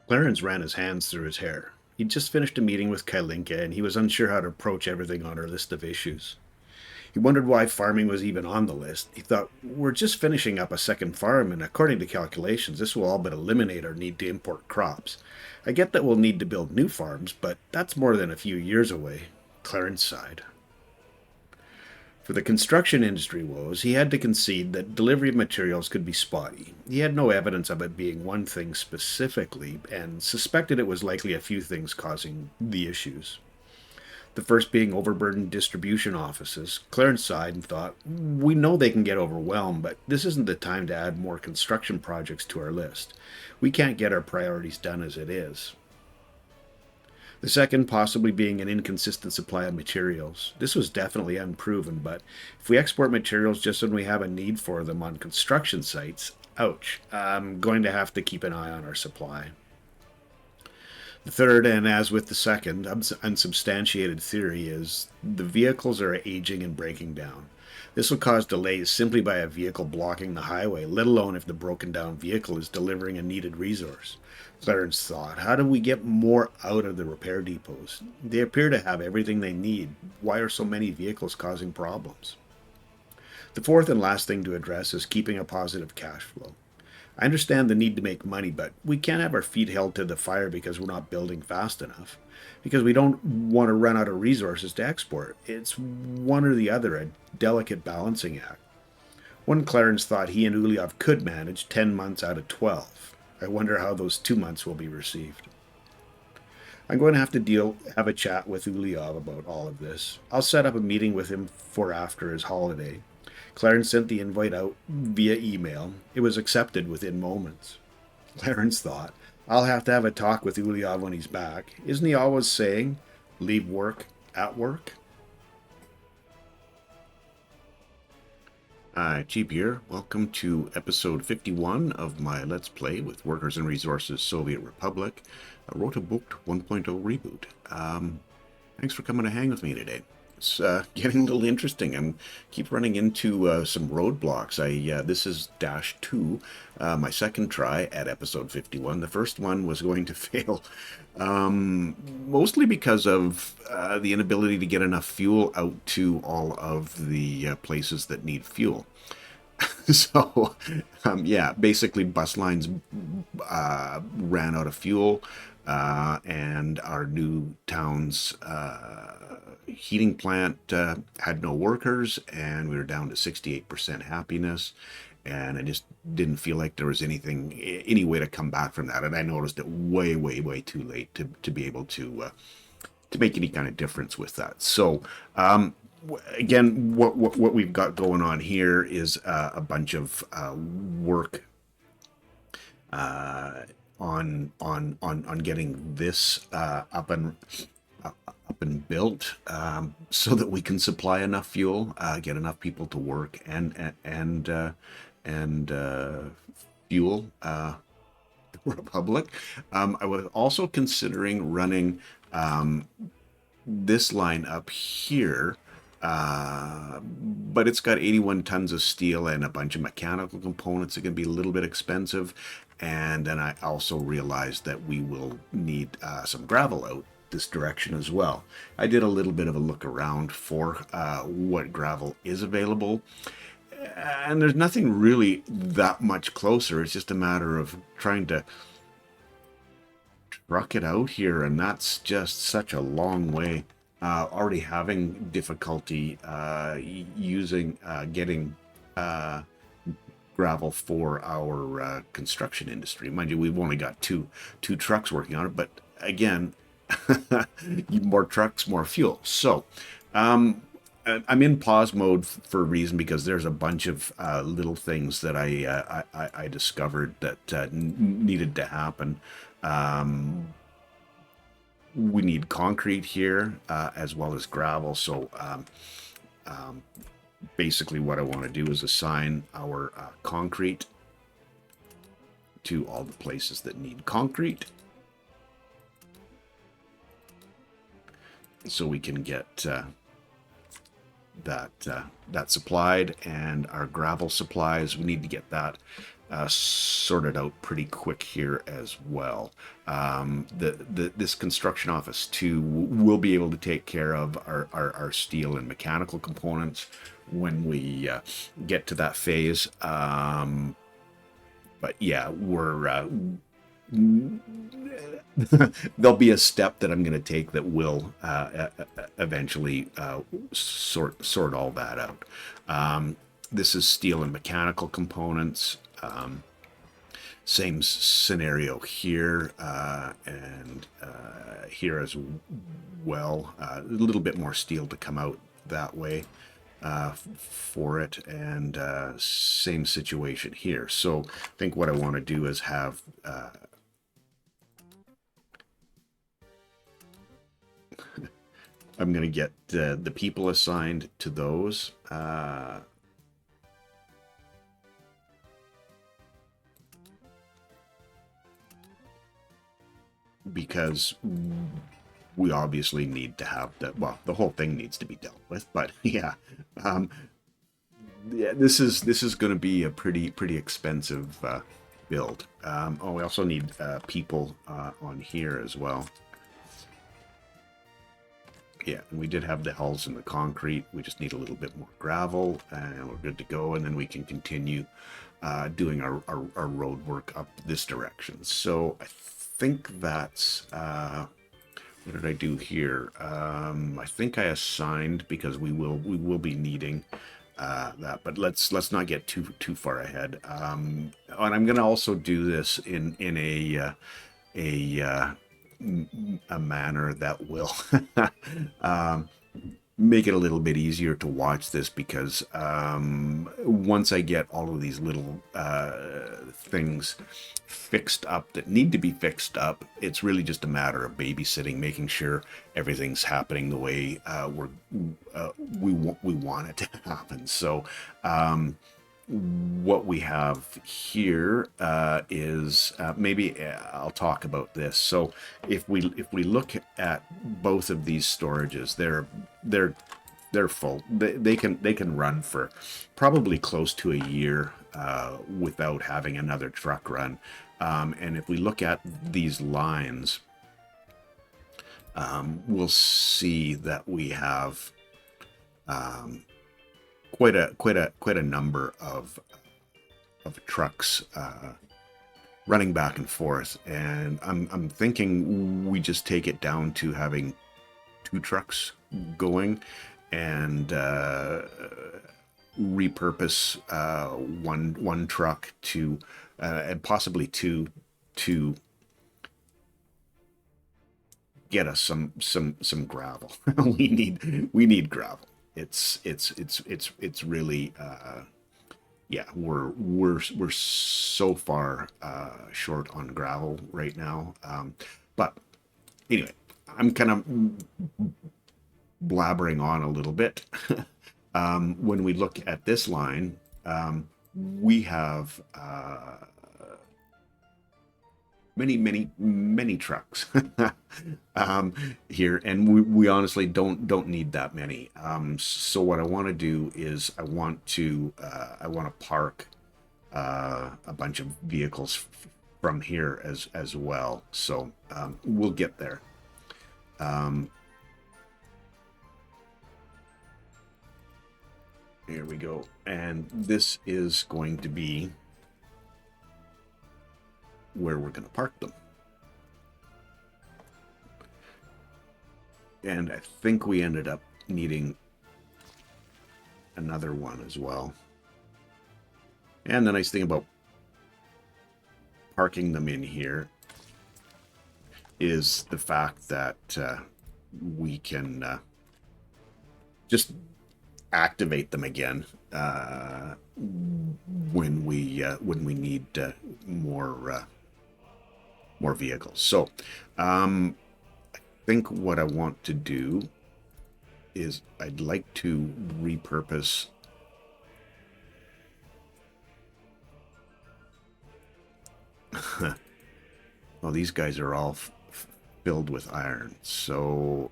Clarence ran his hands through his hair. He'd just finished a meeting with Kalinka, and he was unsure how to approach everything on her list of issues. He wondered why farming was even on the list. He thought, we're just finishing up a second farm, and according to calculations, this will all but eliminate our need to import crops. I get that we'll need to build new farms, but that's more than a few years away. Clarence sighed. For the construction industry woes, he had to concede that delivery of materials could be spotty. He had no evidence of it being one thing specifically, and suspected it was likely a few things causing the issues. The first being overburdened distribution offices. Clarence sighed and thought, we know they can get overwhelmed, but this isn't the time to add more construction projects to our list. We can't get our priorities done as it is. The second possibly being an inconsistent supply of materials. This was definitely unproven, but if we export materials just when we have a need for them on construction sites, ouch, I'm going to have to keep an eye on our supply. The third, and as with the second, unsubstantiated theory is the vehicles are aging and breaking down. This will cause delays simply by a vehicle blocking the highway, let alone if the broken down vehicle is delivering a needed resource. Clarence thought, how do we get more out of the repair depots? They appear to have everything they need. Why are so many vehicles causing problems? The fourth and last thing to address is keeping a positive cash flow. I understand the need to make money, but we can't have our feet held to the fire because we're not building fast enough. Because we don't want to run out of resources to export. It's one or the other, a delicate balancing act. One Clarence thought he and Uliov could manage 10 months out of 12. I wonder how those 2 months will be received. I'm going to have a chat with Uliov about all of this. I'll set up a meeting with him for after his holiday. Clarence sent the invite out via email. It was accepted within moments. Clarence thought, I'll have to have a talk with Uliov when he's back. Isn't he always saying, leave work at work? Hi, Cheap here. Welcome to episode 51 of my Let's Play with Workers and Resources Soviet Republic, a Rote Bucht 1.0 reboot. Thanks for coming to hang with me today. It's getting a little interesting. I keep running into some roadblocks. This is dash 2, my second try at episode 51. The first one was going to fail, mostly because of the inability to get enough fuel out to all of the places that need fuel. So, yeah, basically bus lines ran out of fuel, and our new town's heating plant had no workers, and we were down to 68% happiness, and I just didn't feel like there was any way to come back from that, and I noticed it way too late to be able to make any kind of difference with that. So again, what we've got going on here is a bunch of work on getting this up and built, so that we can supply enough fuel, get enough people to work, and fuel the Republic. I was also considering running this line up here, but it's got 81 tons of steel and a bunch of mechanical components. It can be a little bit expensive, and then I also realized that we will need some gravel out this direction as well. I did a little bit of a look around for what gravel is available, and there's nothing really that much closer. It's just a matter of trying to truck it out here, and that's just such a long way. Already having difficulty getting gravel for our construction industry. Mind you, we've only got two trucks working on it, but again, more trucks, more fuel. So I'm in pause mode for a reason, because there's a bunch of little things that I discovered that needed to happen. We need concrete here, as well as gravel. So basically what I want to do is assign our concrete to all the places that need concrete, so we can get that supplied. And our gravel supplies, we need to get that sorted out pretty quick here as well. This construction office too will be able to take care of our steel and mechanical components when we get to that phase. But yeah, there'll be a step that I'm going to take that will eventually sort all that out. This is steel and mechanical components. Same scenario here and here as well. A little bit more steel to come out that way for it, and same situation here. So I think what I want to do is have I'm going to get the people assigned to those. Because we obviously need to have the whole thing needs to be dealt with, but yeah, yeah, this is going to be a pretty expensive build. Oh, we also need people on here as well. Yeah, and we did have the hulls and the concrete. We just need a little bit more gravel, and we're good to go. And then we can continue doing our road work up this direction. So I think that's what did I do here? I think I assigned, because we will be needing that, but let's not get too far ahead. And I'm going to also do this in a manner that will make it a little bit easier to watch this, because once I get all of these little things fixed up that need to be fixed up, it's really just a matter of babysitting, making sure everything's happening the way we want it to happen. So what we have here is maybe I'll talk about this. So if we look at both of these storages, they're full. They can run for probably close to a year without having another truck run. And if we look at these lines, we'll see that we have quite a number of trucks running back and forth, and I'm thinking we just take it down to having 2 trucks going, and repurpose one truck to and possibly two to get us some gravel. we need gravel. It's really yeah, we're so far short on gravel right now. But anyway, I'm kind of blabbering on a little bit. When we look at this line, we have many trucks here, and we honestly don't need that many. So what I want to do is I want to park a bunch of vehicles from here as well. So we'll get there. Here we go, and this is going to be where we're going to park them. And I think we ended up needing another one as well. And the nice thing about parking them in here is the fact that we can just activate them again when we need more vehicles. So I think what I want to do is I'd like to repurpose well, these guys are all filled with iron, so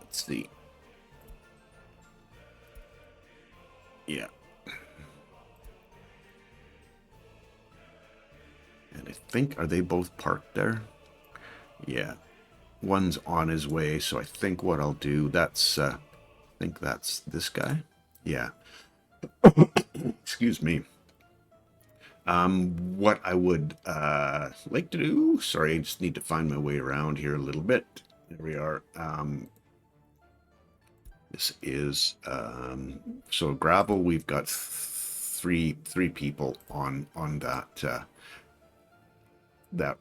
let's see. Yeah, think, are they both parked there? Yeah. One's on his way, so I think what I'll do, that's, I think that's this guy. Yeah. Excuse me. What I would like to do, sorry, I just need to find my way around here a little bit. There we are. This is, so gravel, we've got three people on that, that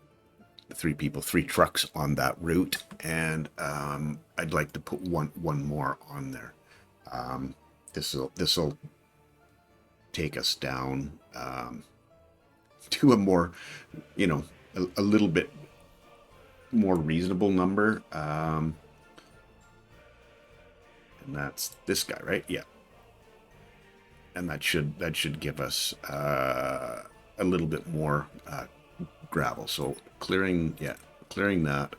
three trucks on that route, and I'd like to put one more on there. This'll take us down to a more, you know, a little bit more reasonable number. And that's this guy, right? Yeah. And that should give us a little bit more gravel. So clearing that,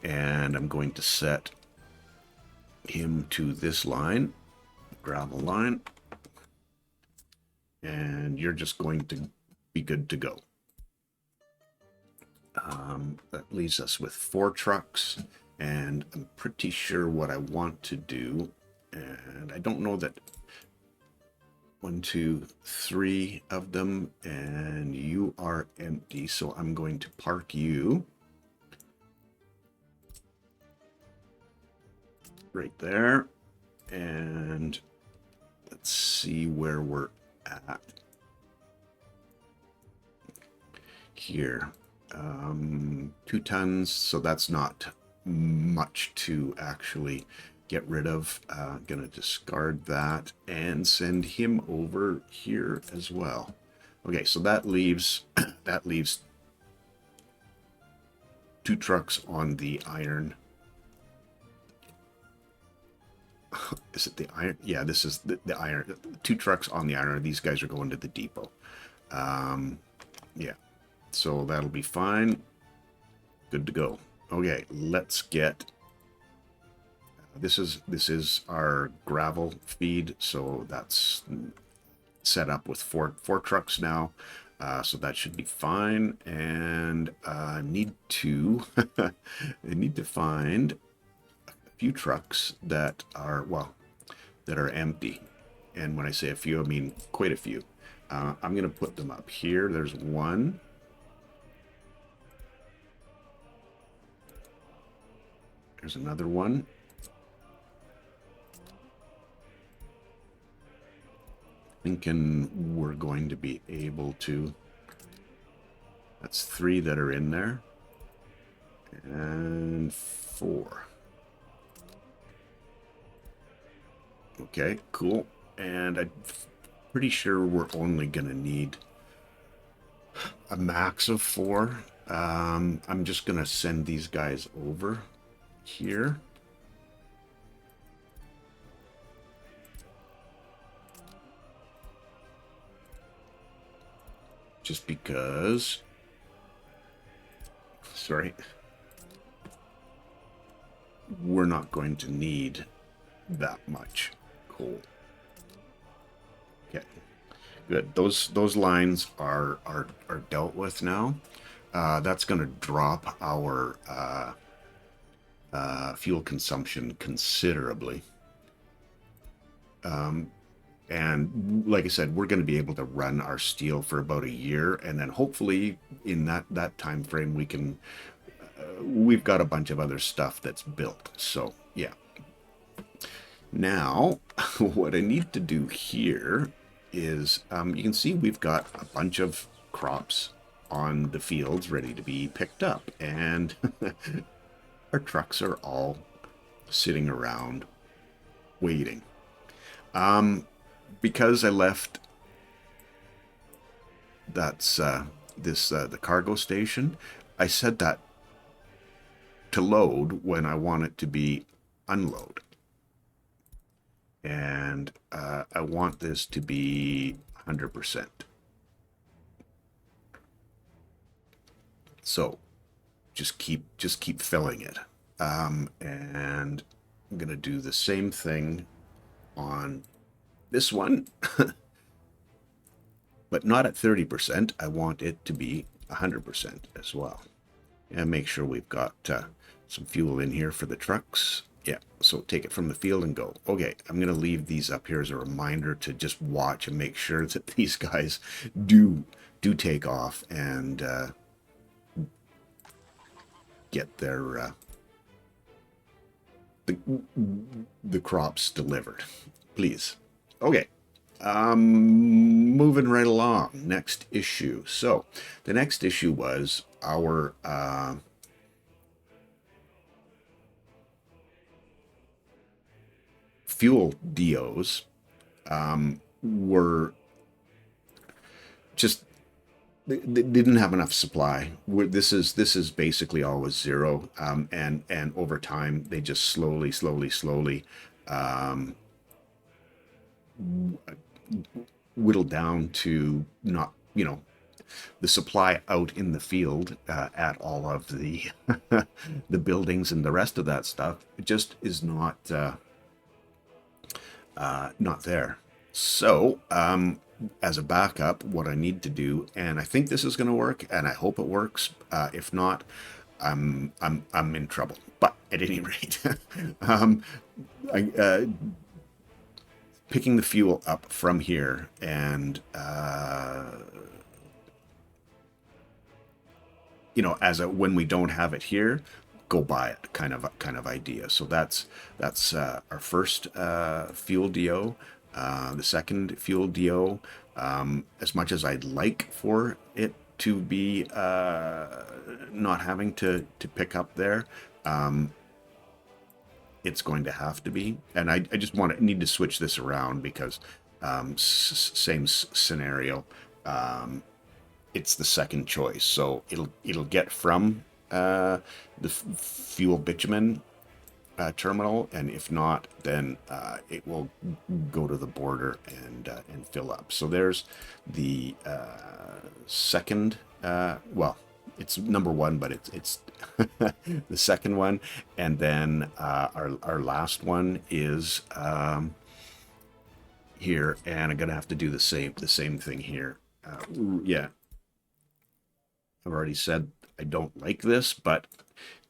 and I'm going to set him to this line, gravel line, and you're just going to be good to go. That leaves us with 4 trucks, and I'm pretty sure what I want to do, and I don't know that 1, 2, 3 of them, and you are empty, so I'm going to park you right there, and let's see where we're at here. 2 tons, so that's not much to actually get rid of. Gonna discard that and send him over here as well. Okay, so that leaves 2 trucks on the iron. Is it the iron? Yeah, this is the iron. 2 trucks on the iron. These guys are going to the depot. Yeah, so that'll be fine. Good to go. Okay, let's get. This is our gravel feed, so that's set up with four trucks now. So that should be fine. And I need to find a few trucks that are empty. And when I say a few, I mean quite a few. I'm gonna put them up here. There's one. There's another one. Thinking we're going to be able to. That's 3 that are in there. And 4. Okay, cool. And I'm pretty sure we're only going to need a max of 4. I'm just going to send these guys over here. Just because, sorry, we're not going to need that much coal. Okay, good. Those lines are dealt with now. That's going to drop our fuel consumption considerably. And like I said, we're going to be able to run our steel for about a year, and then hopefully in that time frame we can. We've got a bunch of other stuff that's built, so yeah. Now, what I need to do here is, you can see we've got a bunch of crops on the fields ready to be picked up, and our trucks are all sitting around waiting. Because I left the cargo station, I set that to load when I want it to be unload. And I want this to be 100%. So just keep filling it. And I'm gonna do the same thing on this one, but not at 30%. I want it to be 100% as well. And make sure we've got some fuel in here for the trucks. Yeah, so take it from the field and go. Okay, I'm going to leave these up here as a reminder to just watch and make sure that these guys do take off and get their the crops delivered, please. Okay, moving right along. Next issue. So the next issue was our fuel DOs were just they didn't have enough supply. This is basically always zero, and over time they just slowly whittle down to not, the supply out in the field at all of the the buildings and the rest of that stuff. It just is not there. So as a backup, what I need to do, and I think this is going to work, and I hope it works. If not, I'm in trouble. But at any rate, picking the fuel up from here and when we don't have it here, go buy it kind of idea. So that's our first fuel DO. The second fuel DO, as much as I'd like for it to be not having to pick up there, it's going to have to be. And I just need to switch this around because same scenario. It's the second choice, so it'll get from the fuel bitumen terminal, and if not, then it will go to the border and fill up. So there's the second. Well, it's number one, but it's the second one, and then our last one is here, and I'm gonna have to do the same thing here. Yeah, I've already said I don't like this, but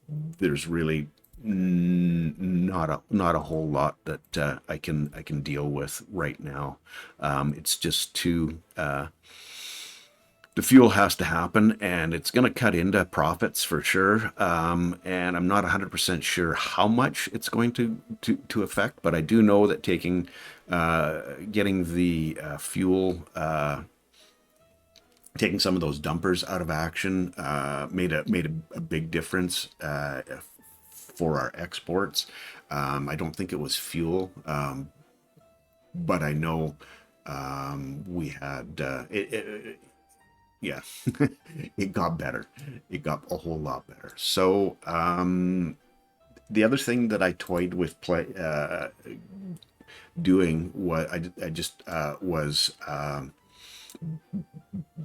there's really not a whole lot that I can deal with right now. It's just too the fuel has to happen, and it's going to cut into profits for sure. And I'm not 100% sure how much it's going to affect, but I do know that getting the fuel, taking some of those dumpers out of action made a big difference for our exports. I don't think it was fuel, but I know we had yeah, it got better. It got a whole lot better. So the other thing that I toyed with doing what I just was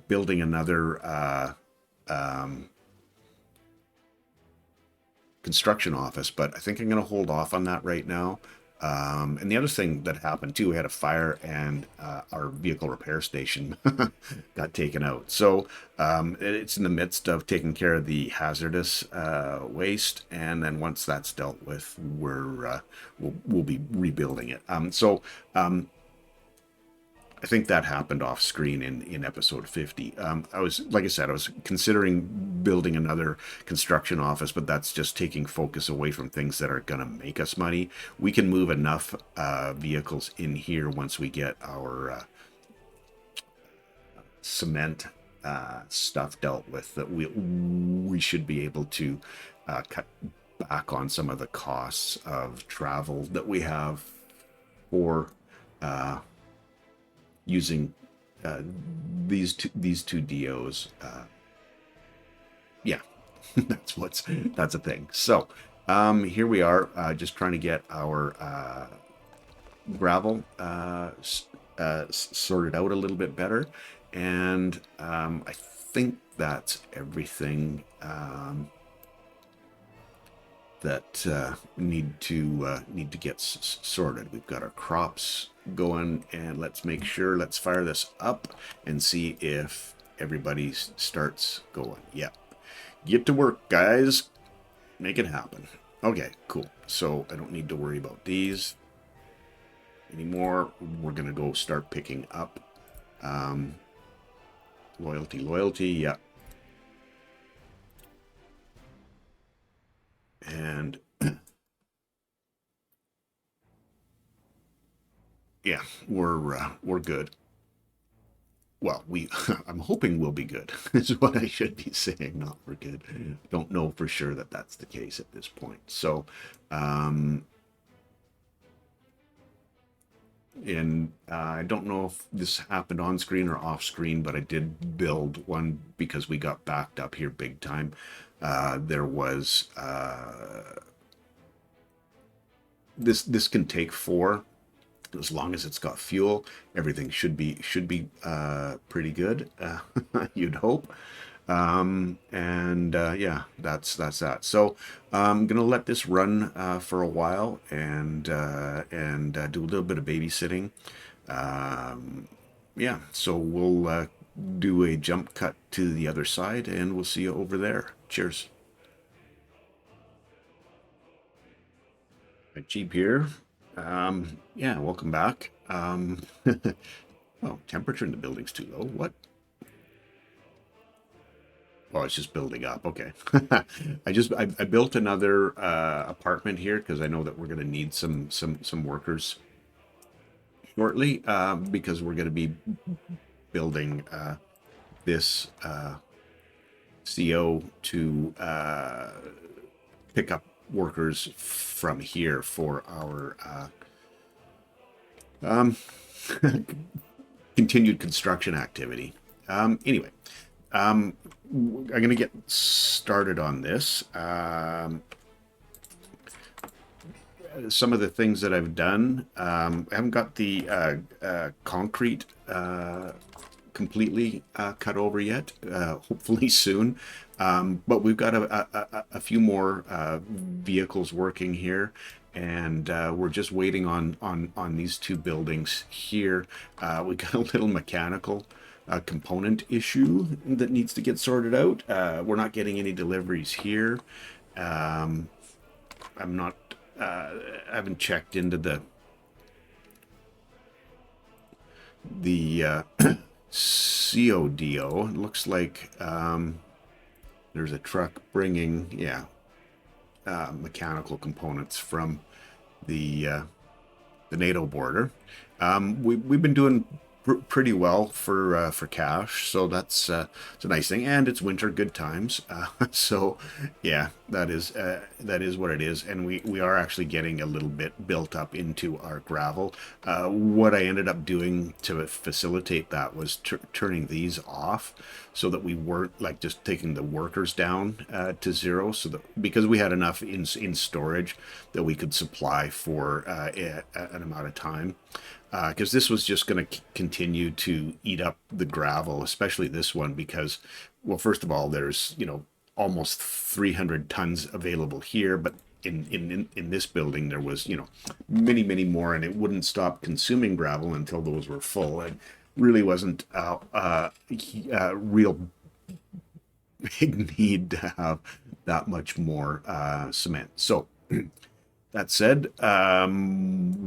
building another construction office, but I think I'm going to hold off on that right now. And the other thing that happened too, we had a fire and our vehicle repair station got taken out. So it's in the midst of taking care of the hazardous waste, and then once that's dealt with, we'll be rebuilding it. I think that happened off screen in episode 50. I was considering building another construction office, but that's just taking focus away from things that are going to make us money. We can move enough vehicles in here once we get our cement stuff dealt with, that we should be able to cut back on some of the costs of travel that we have for using these two DOs. Yeah, that's a thing. So here we are, just trying to get our gravel sorted out a little bit better, and I think that's everything that need to get sorted. We've got our crops going, and let's fire this up and see if everybody starts going. Yep. Get to work, guys. Make it happen. Okay, cool. So I don't need to worry about these anymore. We're going to go start picking up loyalty. Yeah. And yeah, we're good. Well, I'm hoping we'll be good, is what I should be saying, not we're good. Don't know for sure that that's the case at this point. So, and I don't know if this happened on screen or off screen, but I did build one because we got backed up here big time. There was this can take 4. As long as it's got fuel, everything should be pretty good. You'd hope. Yeah, that's that. So I'm gonna let this run for a while and do a little bit of babysitting. Yeah, so we'll do a jump cut to the other side, and we'll see you over there. Cheers. Jeep here. Yeah, welcome back. Oh, temperature in the building's too low. What? Oh, it's just building up. Okay. I built another apartment here because I know that we're going to need some workers shortly because we're going to be building this CO to pick up workers from here for our continued construction activity. Anyway, I'm going to get started on this. Some of the things that I've done, I haven't got the concrete completely cut over yet. Hopefully soon. But we've got a few more vehicles working here, and we're just waiting on these 2 buildings here. We got a little mechanical component issue that needs to get sorted out. We're not getting any deliveries here. I haven't checked into the CODO. It looks like there's a truck bringing, mechanical components from the NATO border. We've been doing pretty well for cash, so that's it's a nice thing, and it's winter, good times. So yeah, that is what it is, and we are actually getting a little bit built up into our gravel. What I ended up doing to facilitate that was turning these off, so that we weren't like just taking the workers down to 0, so that because we had enough in storage that we could supply for an amount of time. Because this was just going to continue to eat up the gravel, especially this one, because, well, first of all, there's, almost 300 tons available here, but in this building there was, many more, and it wouldn't stop consuming gravel until those were full. It really wasn't a real big need to have that much more cement. So that said,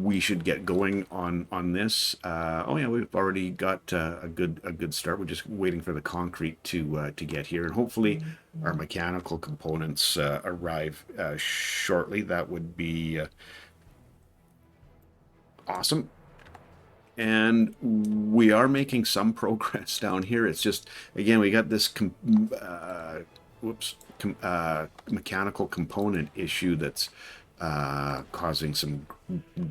we should get going on this. Oh yeah, we've already got a good start. We're just waiting for the concrete to get here, and hopefully our mechanical components arrive shortly. That would be awesome. And we are making some progress down here. It's just, again, we got this mechanical component issue that's causing some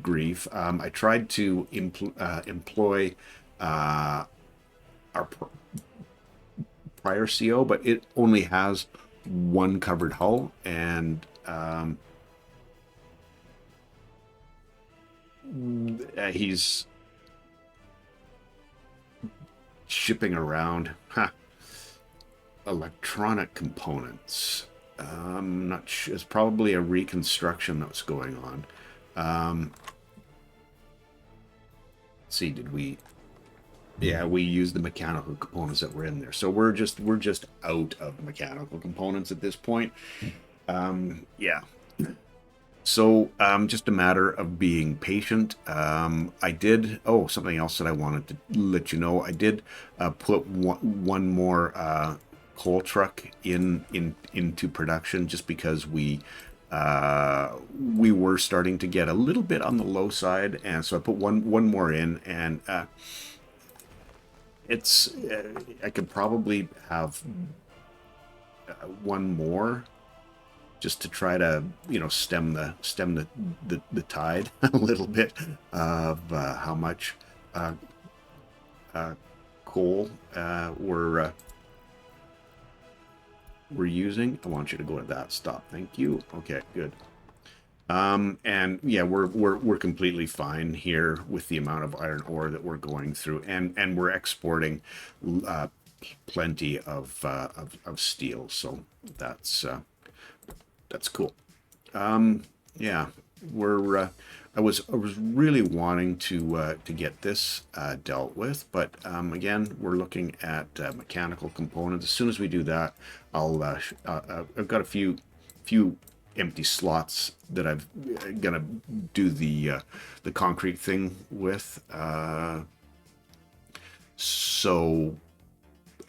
grief. I tried to employ our prior CO, but it only has one covered hull, and he's shipping around electronic components. I'm not sure. It's probably a reconstruction that's going on. Let's see, did we Yeah, we use the mechanical components that were in there. So we're just out of mechanical components at this point. Yeah. So just a matter of being patient. I did. Oh, something else that I wanted to let you know. I did put one more coal truck into production just because we were starting to get a little bit on the low side, and so I put one more in, and it's I could probably have one more just to try to stem the tide a little bit of how much uh, uh, coal we're using. I want you to go to that stop. Thank you. Okay, good. And yeah, we're completely fine here with the amount of iron ore that we're going through, and we're exporting uh, plenty of steel. So that's that's cool. Yeah, we're. I was really wanting to get this dealt with, but again, we're looking at mechanical components. As soon as we do that, I've got a few empty slots that I've gonna do the concrete thing with. So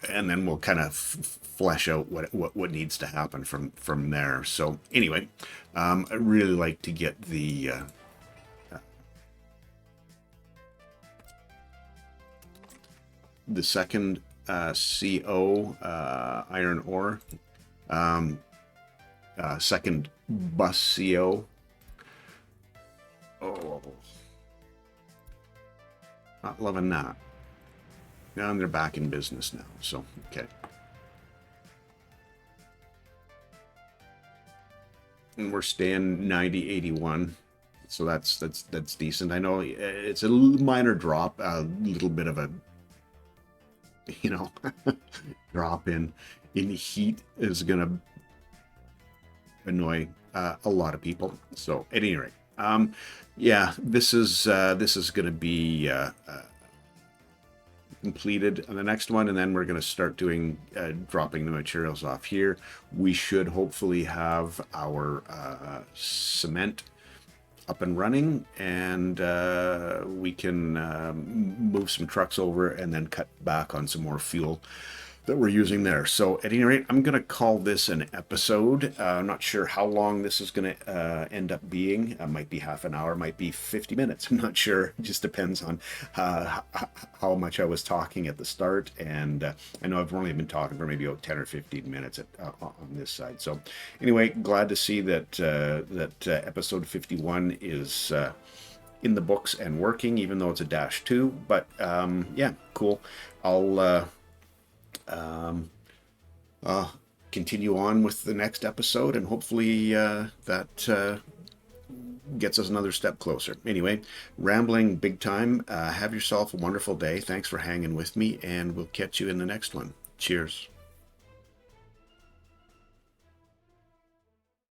and then we'll kind of flesh out what needs to happen from there. So anyway, I really like to get the second CO iron ore, second bus CO. Oh, not loving that. And they're back in business now. So okay. And we're staying 9081, so that's decent. I know it's a minor drop, a little bit of a you know drop in heat is gonna annoy a lot of people. So at any rate, yeah, this is gonna be completed on the next one, and then we're going to start doing dropping the materials off here. We should hopefully have our cement up and running, and we can move some trucks over and then cut back on some more fuel that we're using there. So at any rate, I'm going to call this an episode. I'm not sure how long this is going to end up being. Might be half an hour, might be 50 minutes. I'm not sure. It just depends on how much I was talking at the start. And I know I've only been talking for maybe about 10 or 15 minutes on this side. So anyway, glad to see that episode 51 is in the books and working, even though it's a -2. But yeah, cool. I'll continue on with the next episode, and hopefully that gets us another step closer. Anyway, rambling big time. Have yourself a wonderful day. Thanks for hanging with me, and we'll catch you in the next one. Cheers.